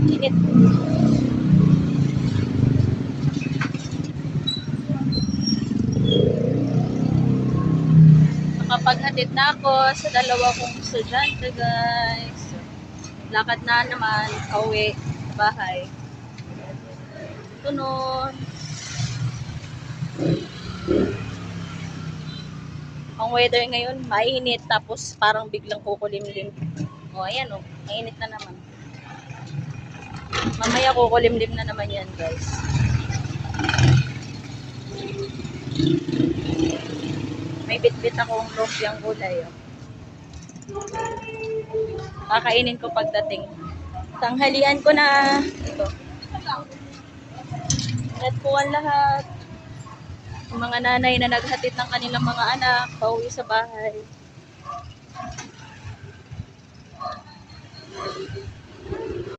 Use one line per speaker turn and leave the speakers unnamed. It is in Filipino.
Init. Nakapaghatid na ako sa dalawa kong estudyante, guys. Lakad na naman, pauwi sa bahay. Ito nun. Ang weather ngayon, mainit, tapos parang biglang kukulimlim. O, ayan o, mainit na naman. Mamaya kukulimlim na naman yan, guys. May bit-bit akong lumpiang gulay. Oh. Kakainin ko pagdating. Tanghalian ko na. Ito. Ingat po ang lahat. Yung mga nanay na naghatid ng kanilang mga anak, pauwi sa bahay.